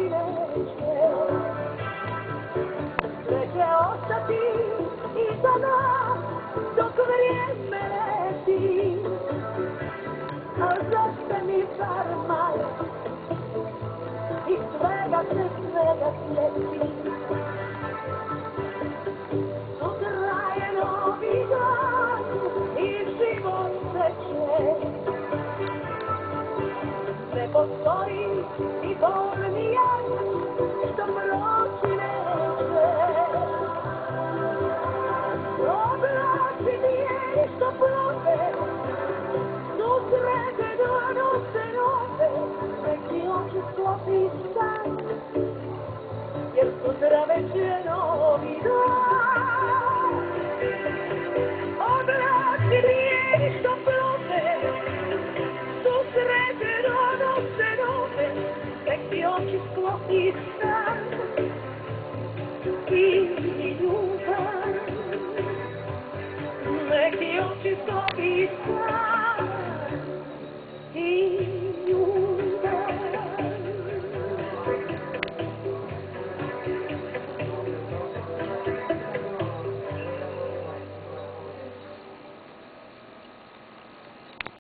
neće, sve će ostati iza nas dok vrijeme leti. Al zašto mi bar malo i svega se svega sjeti. Sutra je novi dan i život teče. Ne postoji ni bol ni jad što proći neće. Oblaci nije što plove, susrete donose nove, neki oči sklopi san, jer sutra već je novi dan. Oblaci nije što plove, susrete donose nove, neki oči sklopi san i ljubav. Neki oči sklopi san.